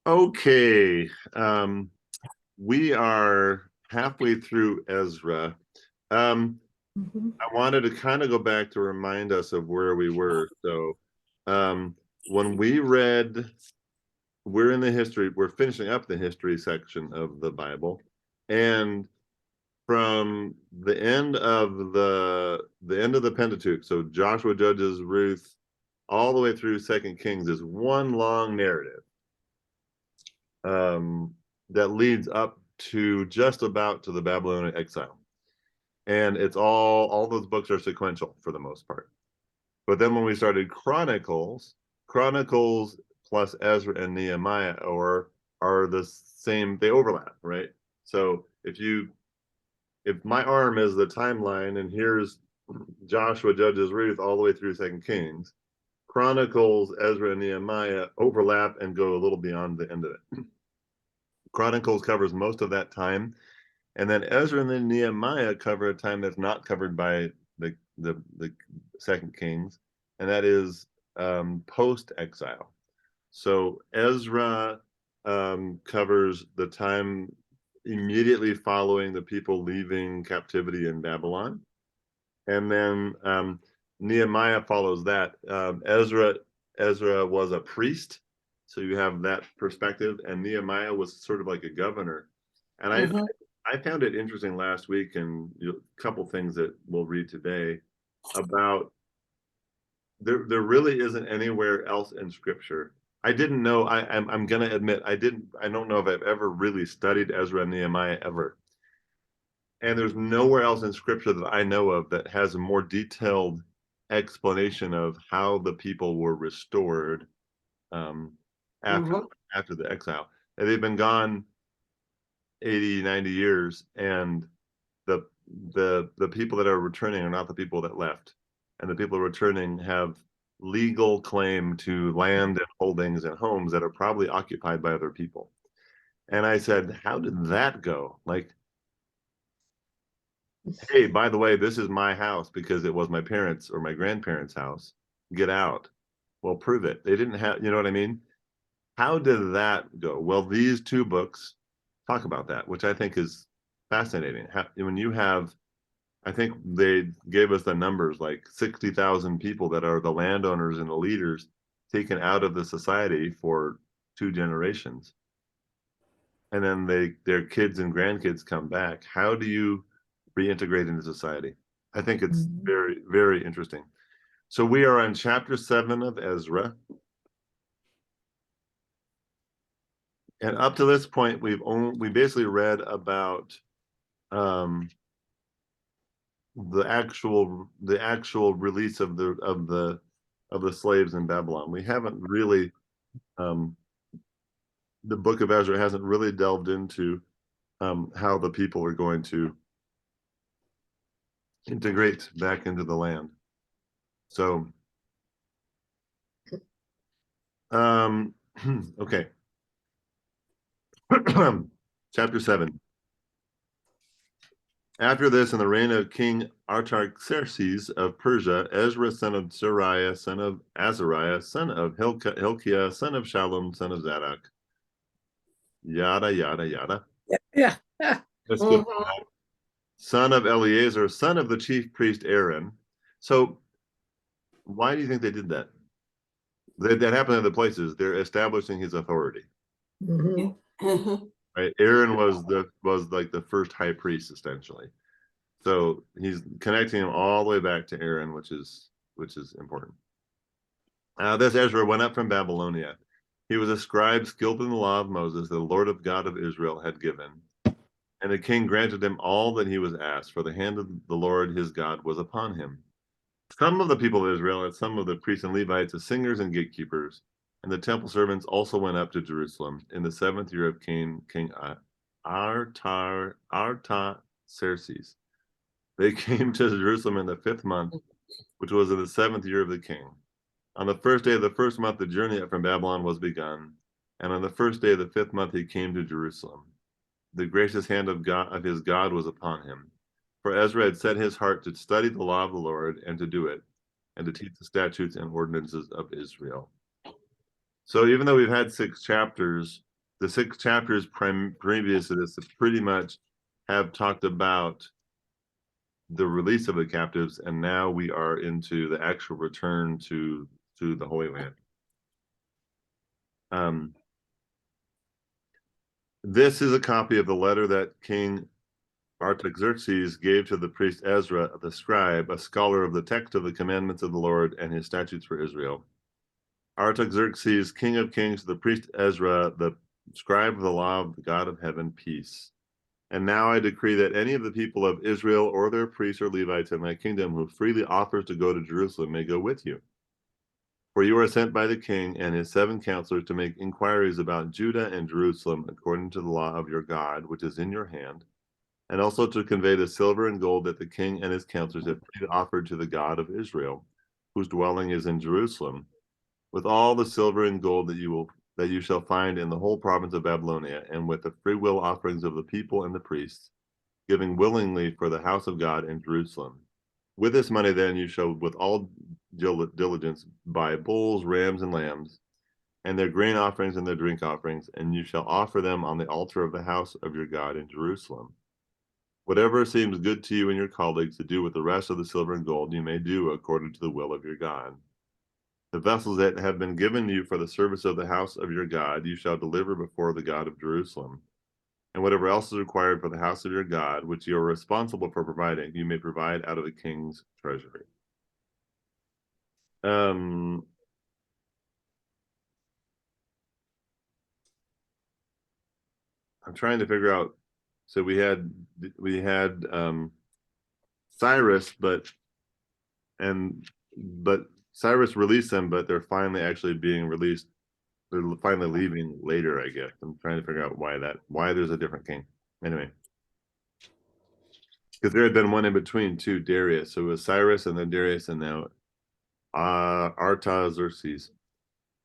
Okay. We are halfway through Ezra. Um, Mhm. I wanted to kind of go back to remind us of where we were. So, when we read, we're finishing up the history section of the Bible. And from the end of the Pentateuch, so Joshua, Judges, Ruth, all the way through Second Kings is one long narrative. um, that leads up to just about to the Babylonian exile. And it's all those books are sequential for the most part. But then when we started Chronicles plus Ezra and Nehemiah are the same, they overlap, right? So if my arm is the timeline and here's Joshua, Judges, Ruth, all the way through Second Kings, Chronicles, Ezra, and Nehemiah overlap and go a little beyond the end of it. Chronicles covers most of that time, and then Ezra and then Nehemiah cover a time that's not covered by the Second Kings, and that is post exile. So Ezra covers the time immediately following the people leaving captivity in Babylon, and then Nehemiah follows that. Ezra was a priest, so you have that perspective, and Nehemiah was sort of like a governor. And Mhm. I found it interesting last week, and a couple things that we'll read today about there really isn't anywhere else in Scripture. I didn't know. I'm going to admit I didn't. I don't know if I've ever really studied Ezra and Nehemiah ever. And there's nowhere else in Scripture that I know of that has a more detailed explanation of how the people were restored um, after Mhm. after the exile. And they've been gone 80, 90 years, and the the people that are returning are not the people that left, and the people returning have legal claim to land and holdings and homes that are probably occupied by other people. And I said, how did that go? Like, hey, by the way, this is my house because it was my parents' or my grandparents' house. Get out. Well, prove it. They didn't have, you know what I mean? How did that go? Well, these two books talk about that, which I think is fascinating. When you have, I think they gave us the numbers like 60,000 people that are the landowners and the leaders taken out of the society for two generations. And then their kids and grandkids come back. How do you reintegrate into society? I think it's Mhm. very, very interesting. So we are on chapter 7 of Ezra. And up to this point, we basically read about um, the actual release of the slaves in Babylon. We haven't really um, the book of Ezra hasn't really delved into how the people are going to integrate back into the land. So, um, okay, chapter 7. After this, in the reign of King Artaxerxes of Persia, Ezra, son of Sariah, son of Azariah, son of Hilkiah, son of Shallum, son of Zadok, yada, yada, yada. Yeah. Yeah. Let's skip Mhm. son of Eleazar, son of the chief priest Aaron. So, why do you think they did that? That happened in other places. They're establishing his authority, Mhm. right? Aaron was like the first high priest essentially. So he's connecting him all the way back to Aaron, which is important. This Ezra went up from Babylonia. He was a scribe skilled in the law of Moses, the Lord of God of Israel had given. And the king granted him all that he was asked, for the hand of the Lord his God was upon him. Some of the people of Israel and some of the priests and Levites, the singers and gatekeepers, and the temple servants also went up to Jerusalem in the 7th year of King Artaxerxes. They came to Jerusalem in the 5th month, which was in the 7th year of the king. On the first day of the 1st month, the journey up from Babylon was begun, and on the first day of the 5th month, he came to Jerusalem. The gracious hand of his God was upon him. For Ezra had set his heart to study the law of the Lord and to do it, and to teach the statutes and ordinances of Israel. So even though we've had 6 chapters, the 6 chapters previous to this pretty much have talked about the release of the captives, and now we are into the actual return to the Holy Land. This is a copy of the letter that King Artaxerxes gave to the priest Ezra, the scribe, a scholar of the text of the commandments of the Lord and his statutes for Israel. Artaxerxes, king of kings, to the priest Ezra, the scribe of the law of the God of heaven, peace. And now I decree that any of the people of Israel or their priests or Levites in my kingdom who freely offers to go to Jerusalem may go with you. For you are sent by the king and his 7 counselors to make inquiries about Judah and Jerusalem according to the law of your God, which is in your hand, and also to convey the silver and gold that the king and his counselors have offered to the God of Israel, whose dwelling is in Jerusalem, with all the silver and gold that you shall find in the whole province of Babylonia, and with the free will offerings of the people and the priests, giving willingly for the house of God in Jerusalem. With this money then you shall with all diligence buy bulls, rams, and lambs, and their grain offerings and their drink offerings, and you shall offer them on the altar of the house of your God in Jerusalem. Whatever seems good to you and your colleagues to do with the rest of the silver and gold, you may do according to the will of your God. The vessels that have been given you for the service of the house of your God, you shall deliver before the God of Jerusalem. And whatever else is required for the house of your God, which you are responsible for providing, you may provide out of the king's treasury. I'm trying to figure out. So we had Cyrus, but Cyrus released them, but they're finally actually being released. They're finally leaving later, I guess. I'm trying to figure out why there's a different king. Anyway, because there had been one in between too, Darius. So it was Cyrus and then Darius, and now Artaxerxes.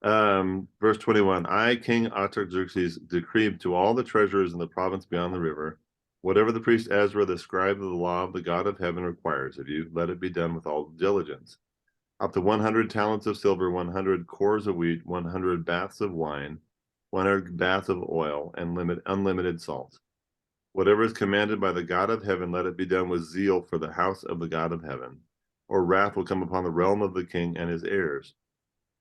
Verse 21, I, King Artaxerxes, decreed to all the treasurers in the province beyond the river, whatever the priest Ezra, the scribe of the law of the God of heaven, requires of you, let it be done with all diligence. Up to 100 talents of silver, 100 cores of wheat, 100 baths of wine, 100 baths of oil, and unlimited salt. Whatever is commanded by the God of heaven, let it be done with zeal for the house of the God of heaven, or wrath will come upon the realm of the king and his heirs.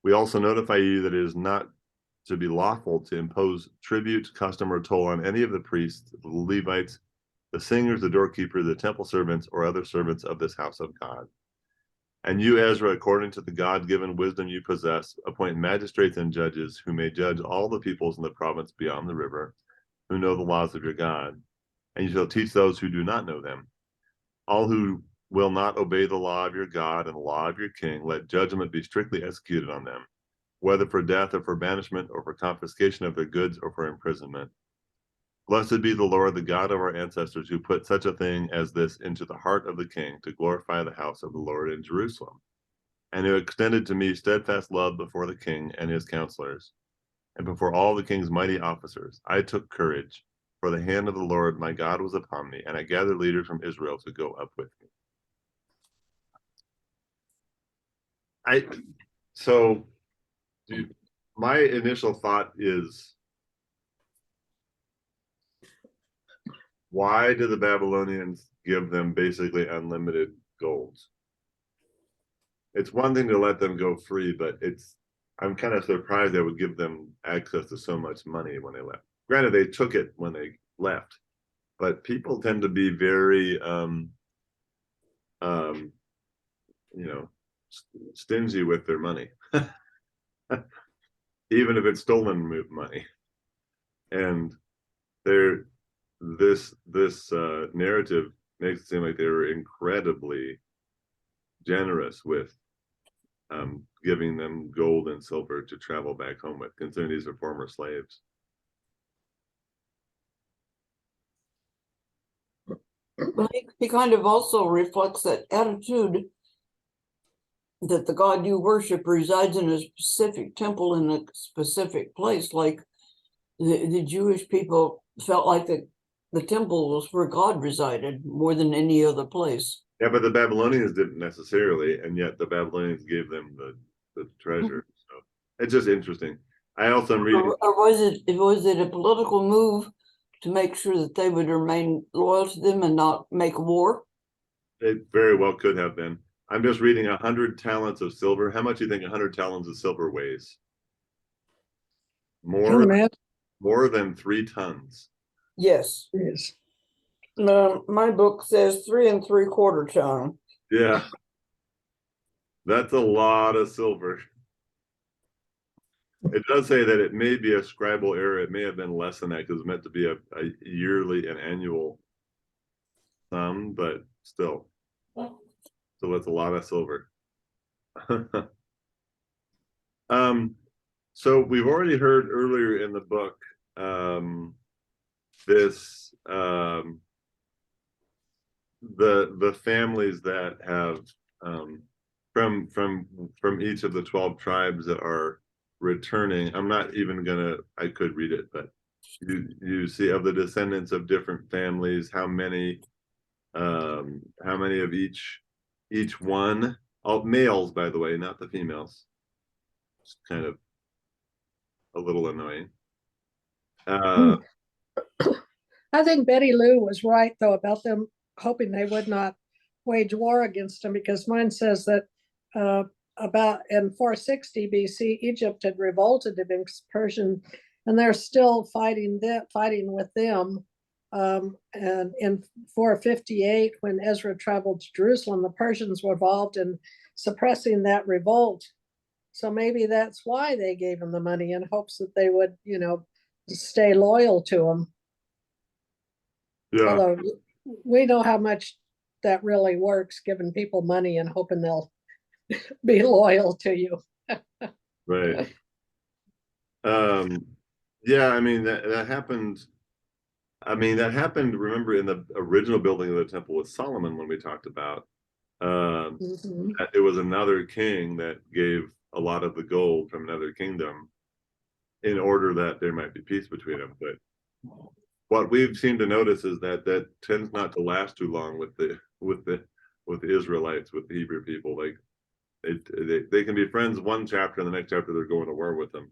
We also notify you that it is not to be lawful to impose tribute, custom, or toll on any of the priests, the Levites, the singers, the doorkeepers, the temple servants, or other servants of this house of God. And you, Ezra, according to the God-given wisdom you possess, appoint magistrates and judges who may judge all the peoples in the province beyond the river, who know the laws of your God. And you shall teach those who do not know them. All who will not obey the law of your God and the law of your king, let judgment be strictly executed on them, whether for death or for banishment or for confiscation of their goods or for imprisonment. Blessed be the Lord, the God of our ancestors, who put such a thing as this into the heart of the king to glorify the house of the Lord in Jerusalem, and who extended to me steadfast love before the king and his counselors, and before all the king's mighty officers. I took courage, for the hand of the Lord my God was upon me, and I gathered leaders from Israel to go up with me. My initial thought is, why did the Babylonians give them basically unlimited gold? It's one thing to let them go free, but I'm kind of surprised they would give them access to so much money when they left. Granted, they took it when they left, but people tend to be very stingy with their money, even if it's stolen money. And this narrative makes it seem like they were incredibly generous with giving them gold and silver to travel back home with, considering these are former slaves. Well, he kind of also reflects that attitude that the God you worship resides in a specific temple in a specific place. Like the Jewish people felt like the temple was where God resided more than any other place. Yeah, but the Babylonians didn't necessarily, and yet the Babylonians gave them the treasure. So it's just interesting. I also am reading. Or was it a political move to make sure that they would remain loyal to them and not make war? It very well could have been. I'm just reading 100 talents of silver. How much do you think 100 talents of silver weighs? Can imagine. More than 3 tons. Yes. Yes. My book says 3 3/4 ton. Yeah. That's a lot of silver. It does say that it may be a scribal error. It may have been less than that because it's meant to be a yearly and annual sum, but still. So that's a lot of silver. So we've already heard earlier in the book this the families that have from each of the 12 tribes that are returning. I'm not even gonna, I could read it, but you see of the descendants of different families, how many of each one, all males, by the way, not the females. It's kind of a little annoying. I think Betty Lou was right, though, about them hoping they would not wage war against them, because mine says that about in 460 BC, Egypt had revolted against Persian, and they're still fighting with them. And in 458, when Ezra traveled to Jerusalem, the Persians were involved in suppressing that revolt. So maybe that's why they gave him the money, in hopes that they would, stay loyal to him. Yeah. Although we know how much that really works, giving people money and hoping they'll be loyal to you. Right. Yeah, I mean that happened. I mean, that happened, remember, in the original building of the temple with Solomon, when we talked about it was another king that gave a lot of the gold from another kingdom in order that there might be peace between them. But what we've seemed to notice is that tends not to last too long with the Israelites, with the Hebrew people. Like they can be friends one chapter, and the next chapter they're going to war with them.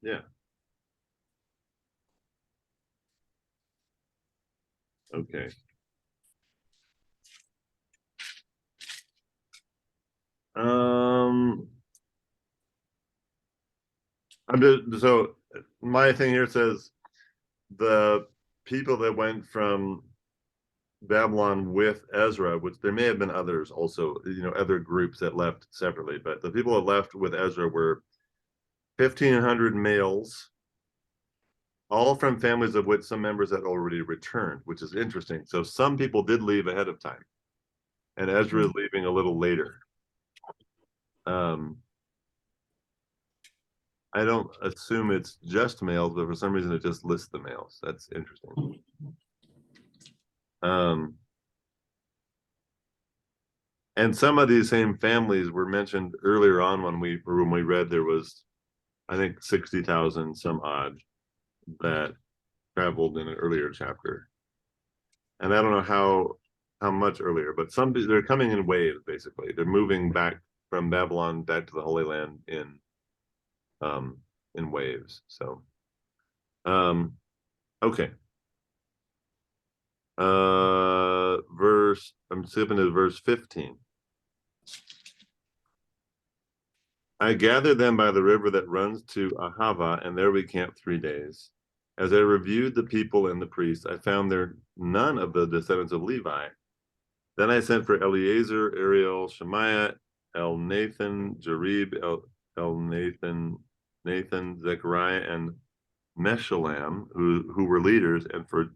Yeah. Okay. So my thing here says the people that went from Babylon with Ezra, which there may have been others also, other groups that left separately, but the people that left with Ezra were 1,500 males, all from families of which some members had already returned, which is interesting. So some people did leave ahead of time, and Ezra is leaving a little later. I don't assume it's just males, but for some reason it just lists the males. That's interesting. And some of these same families were mentioned earlier on when we read there was, I think, 60,000 some odd that traveled in an earlier chapter. And I don't know how much earlier, but they're coming in waves, basically. They're moving back from Babylon back to the Holy Land in waves. So okay. I'm skipping to verse 15. I gathered them by the river that runs to Ahava, and there we camped 3 days. As I reviewed the people and the priests, I found there none of the descendants of Levi. Then I sent for Eleazar, Ariel, Shemaiah, Elnathan, Jarib, Nathan, Zechariah, and Meshullam, who were leaders, and for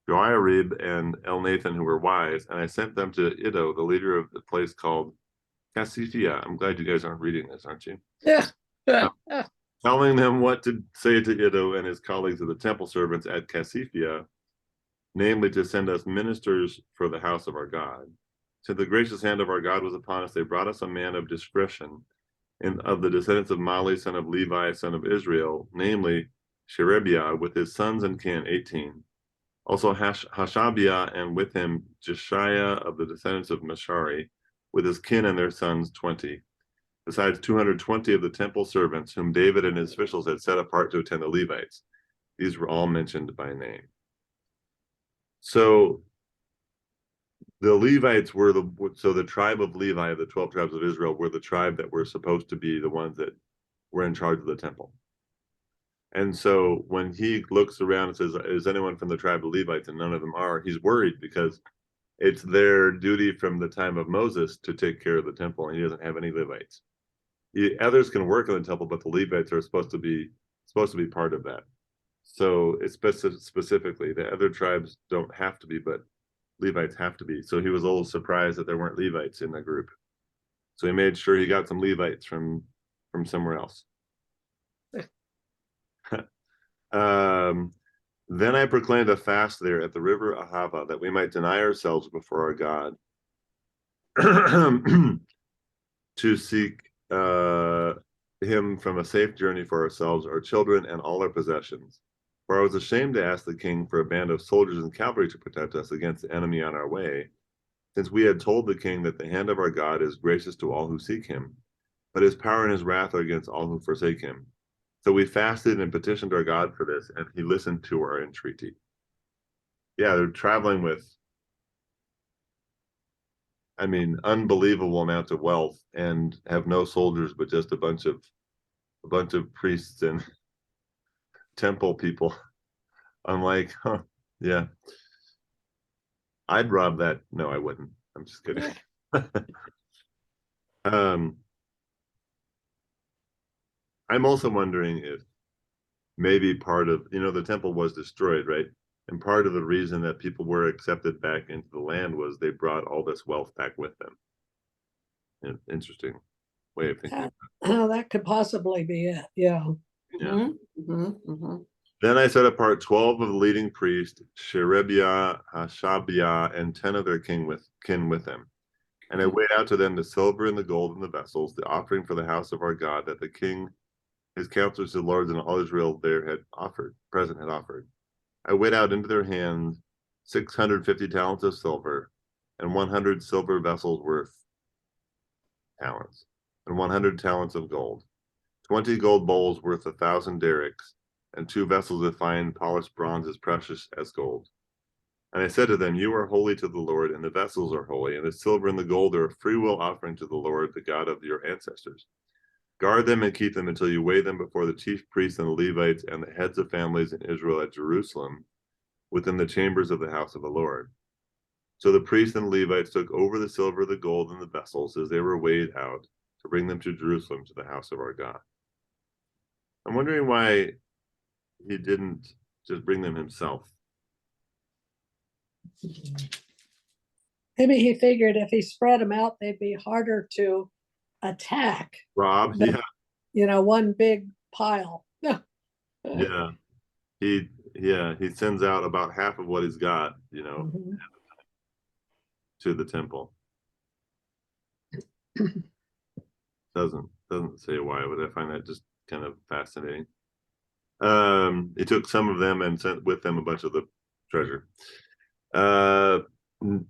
Joiarib and Elnathan, who were wise, and I sent them to Iddo, the leader of the place called Cassiphia. I'm glad you guys aren't reading this, aren't you? Yeah. Telling them what to say to Iddo and his colleagues of the temple servants at Cassiphia, namely to send us ministers for the house of our God. Since the gracious hand of our God was upon us, they brought us a man of discretion, and of the descendants of Mali, son of Levi, son of Israel, namely Sherebiah, with his sons and kin, 18. Also Hashabiah, and with him Jeshiah of the descendants of Meshari, with his kin and their sons 20, besides 220 of the temple servants whom David and his officials had set apart to attend the Levites. These were all mentioned by name. So the Levites were the tribe of Levi, the 12 tribes of Israel, were the tribe that were supposed to be the ones that were in charge of the temple. And so when he looks around and says, is anyone from the tribe of Levites? And none of them are, he's worried because it's their duty from the time of Moses to take care of the temple, and he doesn't have any Levites. Others can work in the temple, but the Levites are supposed to be part of that. So it's specifically the other tribes don't have to be, but Levites have to be. So he was a little surprised that there weren't Levites in the group. So he made sure he got some Levites from somewhere else. Then I proclaimed a fast there at the river Ahava, that we might deny ourselves before our God to seek him from a safe journey for ourselves, our children, and all our possessions. For I was ashamed to ask the king for a band of soldiers and cavalry to protect us against the enemy on our way, since we had told the king that the hand of our God is gracious to all who seek him, but his power and his wrath are against all who forsake him. So we fasted and petitioned our God for this, and he listened to our entreaty. Yeah, they're traveling with, unbelievable amounts of wealth and have no soldiers, but just a bunch of priests and temple people. I'm like, yeah. I'd rob that. No, I wouldn't. I'm just kidding. I'm also wondering if maybe part of, the temple was destroyed, right? And part of the reason that people were accepted back into the land was they brought all this wealth back with them. An interesting way of thinking. That could possibly be it. Yeah. Yeah. Then I set apart 12 of the leading priests, Sherebiah, Hashabiah, and 10 of their kin with them. And I weighed out to them the silver and the gold and the vessels, the offering for the house of our God, that the king, his counselors, his lords, and all Israel there had offered. I weighed out into their hands 650 talents of silver, and 100 silver vessels worth talents, and 100 talents of gold, 20 gold bowls worth 1,000 derricks, and 2 vessels of fine polished bronze as precious as gold. And I said to them, you are holy to the Lord, and the vessels are holy, and the silver and the gold are a freewill offering to the Lord, the God of your ancestors. Guard them and keep them until you weigh them before the chief priests and the Levites and the heads of families in Israel at Jerusalem, within the chambers of the house of the Lord. So the priests and Levites took over the silver, the gold, and the vessels as they were weighed out to bring them to Jerusalem, to the house of our God. I'm wondering why he didn't just bring them himself. Maybe he figured if he spread them out, they'd be harder to attack. Rob, But, one big pile. Yeah. He sends out about half of what he's got, to the temple. Doesn't say why, but I find that just kind of fascinating. He took some of them and sent with them a bunch of the treasure.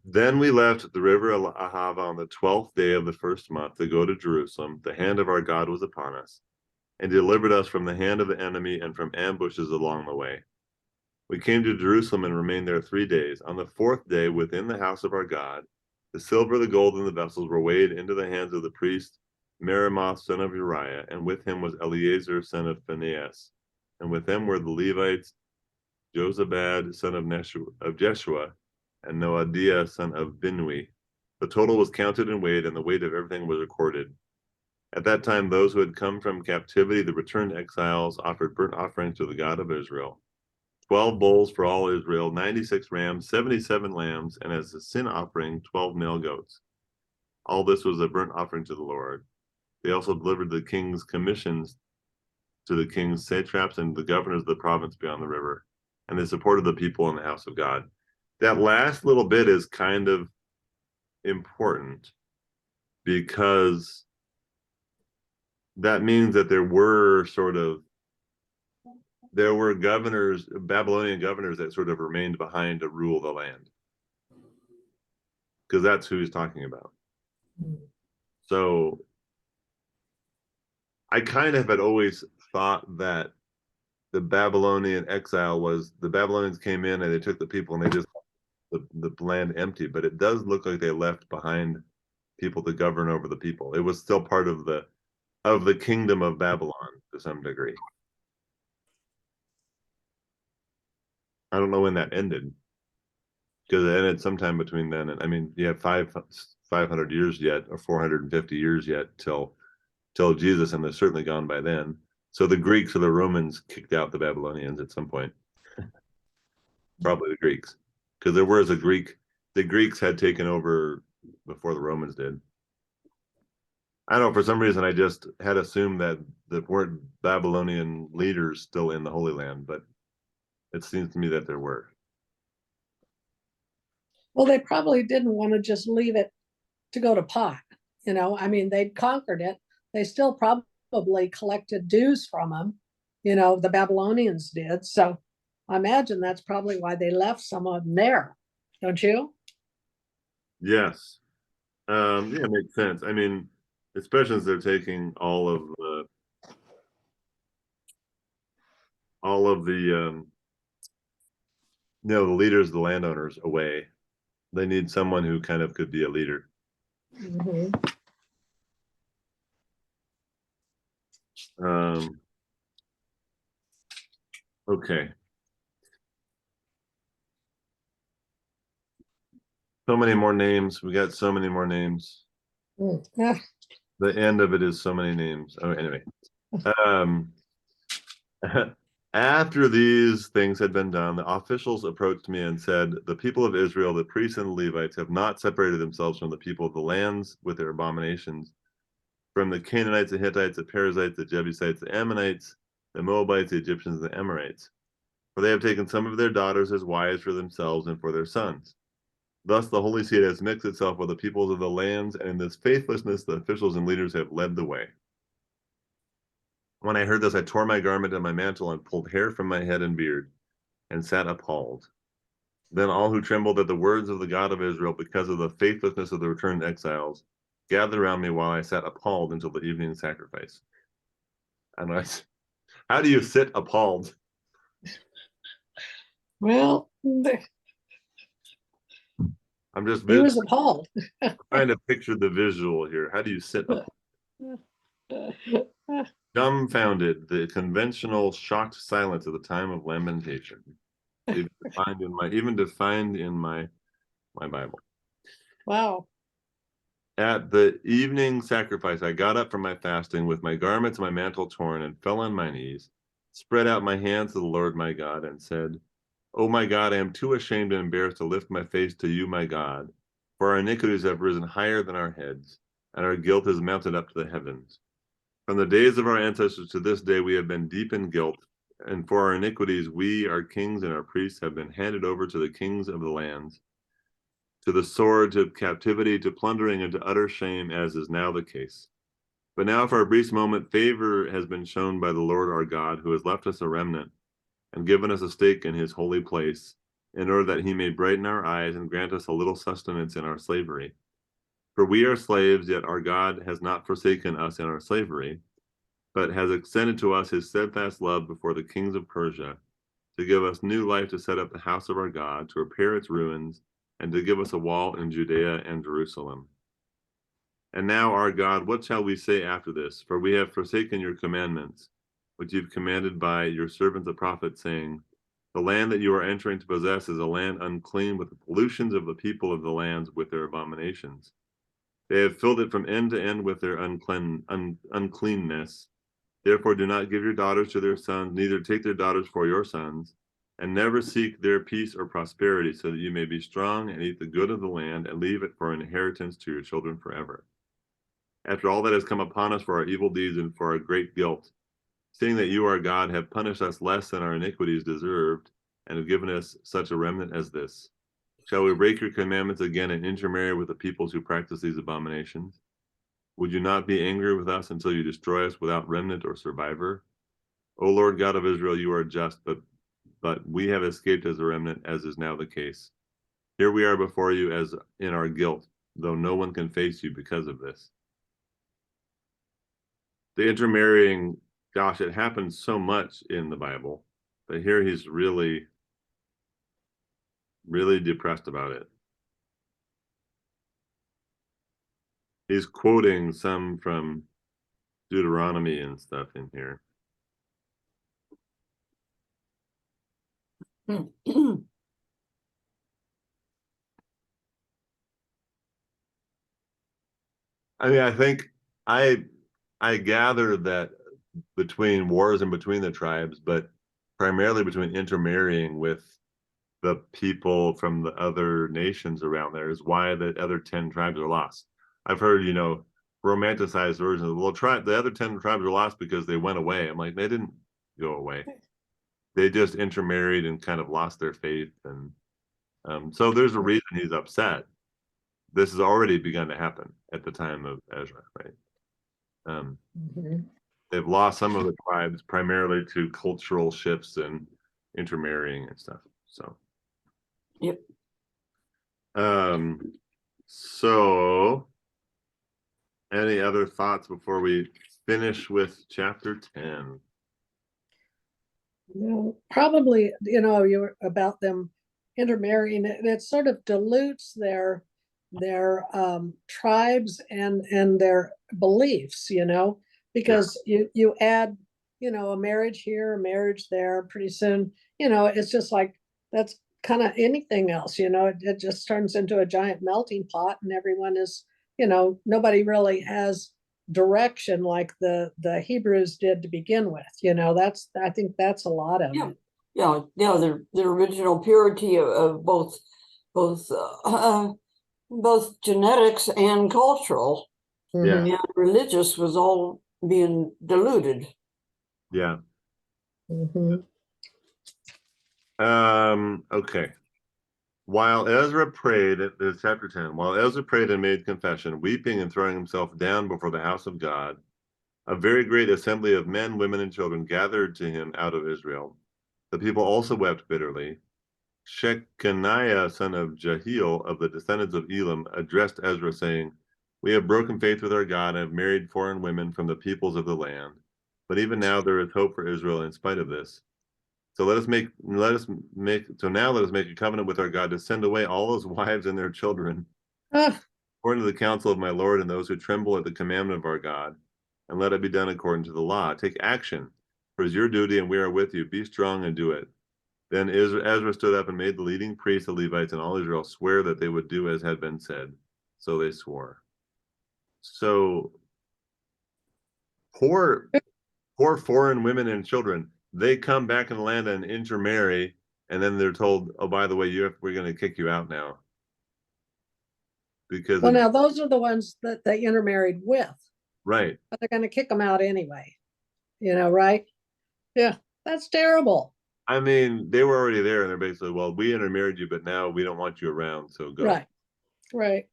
Then we left the river Ahava on the 12th day of the first month to go to Jerusalem. The hand of our God was upon us, and delivered us from the hand of the enemy and from ambushes along the way. We came to Jerusalem and remained there 3 days. On the 4th day, within the house of our God, the silver, the gold, and the vessels were weighed into the hands of the priest Meremoth, son of Uriah, and with him was Eleazar, son of Phinehas, and with them were the Levites, Jozabad, son of Jeshua, and Noadiah, son of Binnui. The total was counted and weighed, and the weight of everything was recorded. At that time, those who had come from captivity, the returned exiles, offered burnt offerings to the God of Israel. 12 bulls for all Israel, 96 rams, 77 lambs, and as a sin offering, 12 male goats. All this was a burnt offering to the Lord. They also delivered the king's commissions to the king's satraps and the governors of the province beyond the river, and they supported the people in the house of God. That last little bit is kind of important because that means that there were sort of there were governors, Babylonian governors, that sort of remained behind to rule the land. Because that's who he's talking about. So I kind of had always thought that the Babylonian exile was the Babylonians came in and they took the people and they just the land empty, but it does look like they left behind people to govern over the people. It was still part of the kingdom of Babylon to some degree. I don't know when that ended, because it ended sometime between then and I mean, you have 500 years yet, or 450 years yet till Jesus, and they're certainly gone by then. So the Greeks or the Romans kicked out the Babylonians at some point. Probably the Greeks, because there was the Greeks had taken over before the Romans did. I don't know, for some reason I just had assumed that there weren't Babylonian leaders still in the Holy Land, but it seems to me that there were. Well, they probably didn't want to just leave it to go to pot. I mean, they'd conquered it. They still probably collected dues from them. The Babylonians did. So I imagine that's probably why they left some of them there. Don't you? Yes. Yeah, it makes sense. I mean, especially as they're taking all of the the leaders, the landowners away. They need someone who kind of could be a leader. Mm-hmm. Okay. So many more names. We got so many more names. Yeah. The end of it is so many names. Oh, anyway. After these things had been done, the officials approached me and said, the people of Israel, the priests and the Levites, have not separated themselves from the people of the lands with their abominations, from the Canaanites, the Hittites, the Perizzites, the Jebusites, the Ammonites, the Moabites, the Egyptians, and the Amorites. For they have taken some of their daughters as wives for themselves and for their sons. Thus the Holy Seed has mixed itself with the peoples of the lands, and in this faithlessness the officials and leaders have led the way. When I heard this, I tore my garment and my mantle and pulled hair from my head and beard, and sat appalled. Then all who trembled at the words of the God of Israel because of the faithlessness of the returned exiles gathered around me while I sat appalled until the evening sacrifice. And how do you sit appalled? Well, I'm just he was appalled. trying to picture the visual here. How do you sit appalled? Dumbfounded, the conventional shocked silence at the time of lamentation. Even defined in my Bible. Wow. At the evening sacrifice, I got up from my fasting with my garments and my mantle torn and fell on my knees, spread out my hands to the Lord my God, and said, O my God, I am too ashamed and embarrassed to lift my face to you, my God, for our iniquities have risen higher than our heads, and our guilt has mounted up to the heavens. From the days of our ancestors to this day, we have been deep in guilt, and for our iniquities, we, our kings and our priests, have been handed over to the kings of the lands, to the sword, to captivity, to plundering, and to utter shame, as is now the case. But now, for a brief moment, favor has been shown by the Lord our God, who has left us a remnant and given us a stake in his holy place, in order that he may brighten our eyes and grant us a little sustenance in our slavery. For we are slaves, yet our God has not forsaken us in our slavery, but has extended to us his steadfast love before the kings of Persia, to give us new life to set up the house of our God, to repair its ruins, and to give us a wall in Judea and Jerusalem. And now, our God, what shall we say after this? For we have forsaken your commandments, which you've commanded by your servant the prophet, saying, the land that you are entering to possess is a land unclean with the pollutions of the people of the lands with their abominations. They have filled it from end to end with their uncleanness. Therefore do not give your daughters to their sons, neither take their daughters for your sons, and never seek their peace or prosperity, so that you may be strong and eat the good of the land, and leave it for an inheritance to your children forever. After all that has come upon us for our evil deeds and for our great guilt, seeing that you, our God, have punished us less than our iniquities deserved, and have given us such a remnant as this, shall we break your commandments again and intermarry with the peoples who practice these abominations? Would you not be angry with us until you destroy us without remnant or survivor? O Lord God of Israel, you are just, but we have escaped as a remnant, as is now the case. Here we are before you as in our guilt, though no one can face you because of this. The intermarrying, gosh, it happens so much in the Bible, but here he's really, really depressed about it. He's quoting some from Deuteronomy and stuff in here. I mean, I think I gather that between wars and between the tribes, but primarily between intermarrying with the people from the other nations around there is why the other 10 tribes are lost. I've heard, romanticized versions of, well, the other 10 tribes are lost because they went away. I'm like, they didn't go away. They just intermarried and kind of lost their faith. And so there's a reason he's upset. This has already begun to happen at the time of Ezra, right? They've lost some of the tribes primarily to cultural shifts and intermarrying and stuff. So, Yep. So any other thoughts before we finish with chapter 10? No, probably, you're about them intermarrying. It sort of dilutes their tribes and their beliefs, because you add, a marriage here, a marriage there, pretty soon, it's just like that's kind of anything else, it just turns into a giant melting pot, and everyone is, nobody really has direction like the Hebrews did to begin with. I think that's a lot of it. Yeah, the original purity of both genetics and cultural Yeah. and religious was all being diluted. Yeah. Okay. While Ezra prayed, this is chapter 10, while Ezra prayed and made confession, weeping and throwing himself down before the house of God, a very great assembly of men, women, and children gathered to him out of Israel. The people also wept bitterly. Shechaniah, son of Jehiel, of the descendants of Elam, addressed Ezra, saying, "We have broken faith with our God and have married foreign women from the peoples of the land. But even now there is hope for Israel in spite of this. So now let us make a covenant with our God to send away all those wives and their children, according to the counsel of my Lord and those who tremble at the commandment of our God, and let it be done according to the law. Take action, for it is your duty, and we are with you. Be strong and do it." Then Ezra stood up and made the leading priests, the Levites, and all Israel swear that they would do as had been said. So they swore. So poor foreign women and children, they come back in the land and intermarry, and then they're told, "Oh, by the way, we're going to kick you out now." Because now those are the ones that they intermarried with, right. but they're going to kick them out anyway. Right? Yeah, that's terrible. I mean, they were already there, and they're basically, "Well, we intermarried you, but now we don't want you around, so go." Right.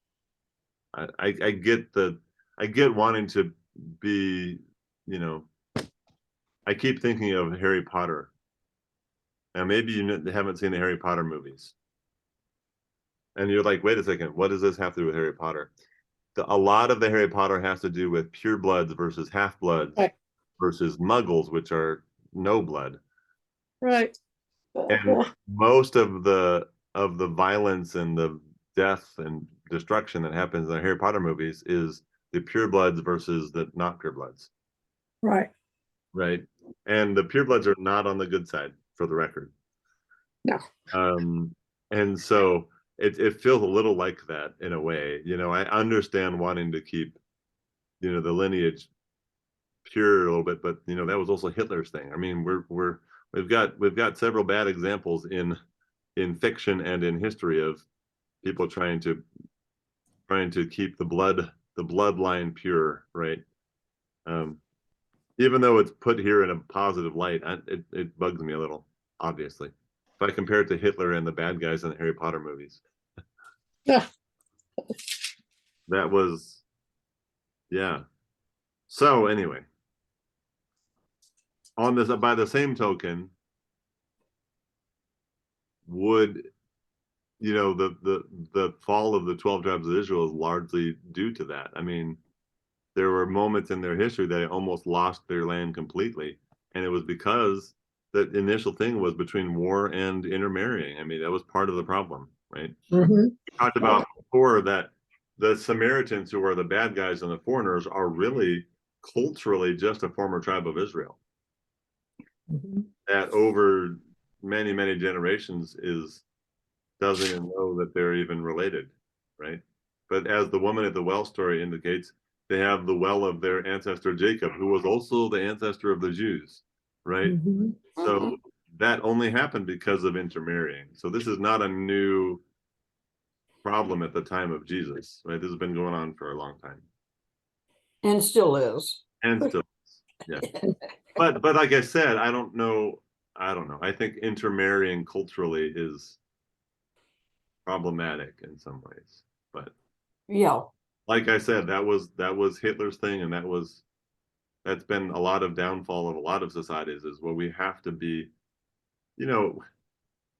I get wanting to be, I keep thinking of Harry Potter. Now, maybe you haven't seen the Harry Potter movies. And you're like, wait a second, what does this have to do with Harry Potter? A lot of the Harry Potter has to do with purebloods versus half-bloods versus muggles, which are no blood. Right. And most of the violence and the death and destruction that happens in the Harry Potter movies is the purebloods versus the not purebloods. Right. Right. And the purebloods are not on the good side, for the record. No. And so it feels a little like that in a way. I understand wanting to keep, the lineage pure a little bit, but that was also Hitler's thing. I mean, we've got several bad examples in fiction and in history of people trying to keep the bloodline pure, right? Even though it's put here in a positive light, it bugs me a little, obviously, if I compare it to Hitler and the bad guys in the Harry Potter movies. Yeah. That was, yeah. So anyway, on this, by the same token, would, you know, the fall of the 12 tribes of Israel is largely due to that. I mean, there were moments in their history that they almost lost their land completely, and it was because the initial thing was between war and intermarrying. I mean, that was part of the problem, right? Mhm. We talked about before that the Samaritans, who are the bad guys and the foreigners, are really culturally just a former tribe of Israel Mhm. that over many, many generations doesn't even know that they're even related, right? But as the woman at the well story indicates, they have the well of their ancestor Jacob, who was also the ancestor of the Jews, right? Mhm. So that only happened because of intermarrying. So this is not a new problem at the time of Jesus, right? This has been going on for a long time, And still is. and still, yeah. But like I said, I don't know. I don't know. I think intermarrying culturally is problematic in some ways, but Yeah. like I said, that was Hitler's thing, and that's been a lot of downfall of a lot of societies. Is where we have to be, you know,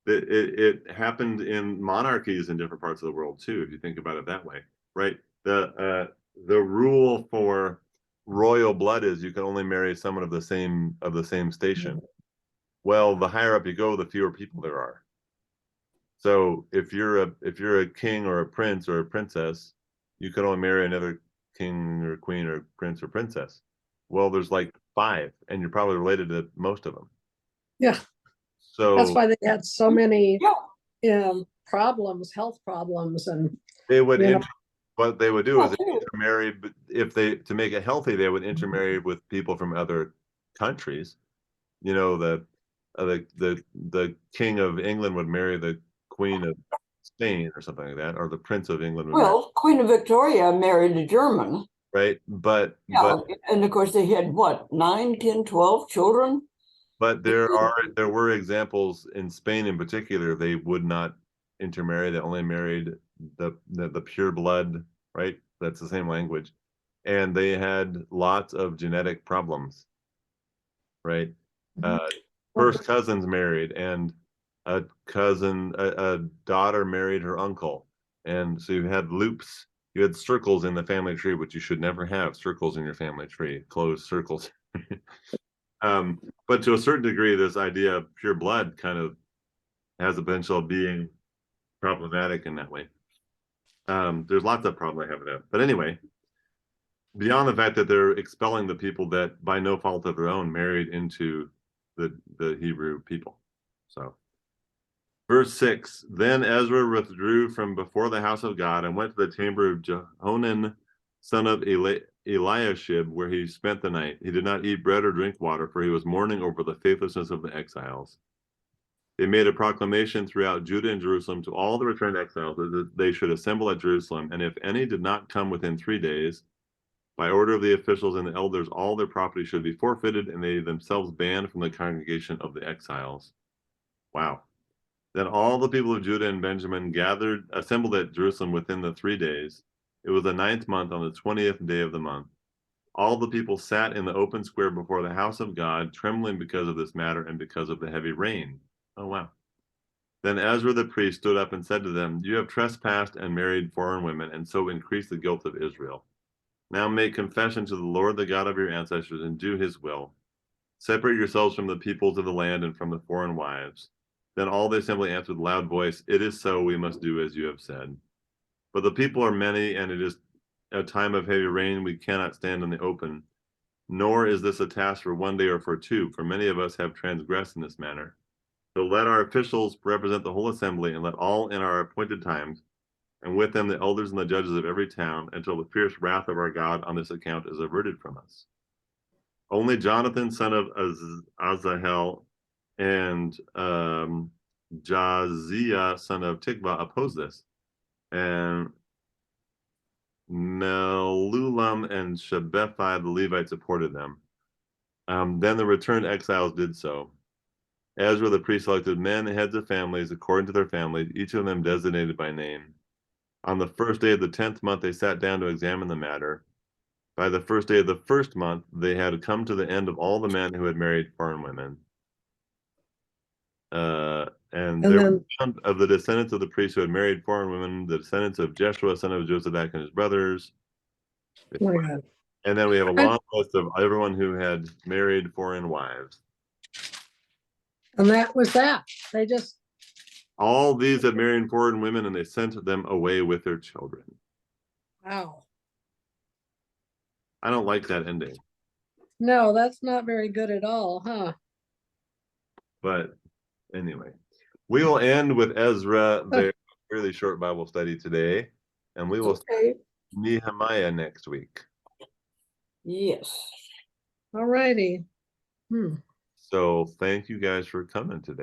it happened in monarchies in different parts of the world too, if you think about it that way, right? The rule for royal blood is you can only marry someone of the same station. Well, the higher up you go, the fewer people there are. So if you're a king or a prince or a princess, you can only marry another king or queen or prince or princess. Well, there's like five, and you're probably related to most of them. Yeah, that's So why they had so many Yeah. problems, health problems, and they would you know. what they would do is Yeah, too. intermarry, but if they to make it healthy, they would intermarry with people from other countries. You know, the king of England would marry the queen of Spain or something like that, or the prince of England would marry, Well, Queen of Victoria married a German. right? But Yeah. And of course, they had what, 9, 10, 12 children? But there were examples in Spain in particular, they would not intermarry. They only married the pure blood, right? That's the same language. And they had lots of genetic problems, right? Uh, first cousins married, and a daughter married her uncle. And so you had loops, you had circles in the family tree, which you should never have circles in your family tree, closed circles. But to a certain degree, this idea of pure blood kind of has the potential of being problematic in that way. There's lots of problems I have with that. But anyway, beyond the fact that they're expelling the people that, by no fault of their own, married into the Hebrew people. So, verse 6, then Ezra withdrew from before the house of God and went to the chamber of Jehonan, son of Eliashib, where he spent the night. He did not eat bread or drink water, for he was mourning over the faithlessness of the exiles. They made a proclamation throughout Judah and Jerusalem to all the returned exiles that they should assemble at Jerusalem, and if any did not come within 3 days, by order of the officials and the elders, all their property should be forfeited, and they themselves banned from the congregation of the exiles. Wow. Then all the people of Judah and Benjamin assembled at Jerusalem within the 3 days. It was the 9th month on the 20th day of the month. All the people sat in the open square before the house of God, trembling because of this matter and because of the heavy rain. Oh, wow. Then Ezra the priest stood up and said to them, you have trespassed and married foreign women, and so increased the guilt of Israel. Now make confession to the Lord, the God of your ancestors, and do his will. Separate yourselves from the peoples of the land and from the foreign wives. Then all the assembly answered with a loud voice, it is so, we must do as you have said. But the people are many, and it is a time of heavy rain, we cannot stand in the open. Nor is this a task for 1 day or for 2, for many of us have transgressed in this manner. So let our officials represent the whole assembly, and let all in our appointed times, and with them the elders and the judges of every town, until the fierce wrath of our God on this account is averted from us. Only Jonathan, son of Azahel, and Jaziah, son of Tikva, opposed this. And Melulam and Shabbethai, the Levites, supported them. Then the returned exiles did so. Ezra the priest selected men, heads of families, according to their families, each of them designated by name. On the first day of the 10th month, they sat down to examine the matter. By the first day of the first month, they had come to the end of all the men who had married foreign women. And there were found of the descendants of the priests who had married foreign women, the descendants of Jeshua, son of Josadak, and his brothers. Oh my God. And then we have a long list of everyone who had married foreign wives. And that was that. They just, All these had married foreign women, and they sent them away with their children. wow. I don't like that ending, No, that's not very good at all, huh? but anyway, we will end with Ezra, their really short Bible study today, and we will Okay. Nehemiah next week. Yes. All righty. Hmm. So thank you guys for coming today.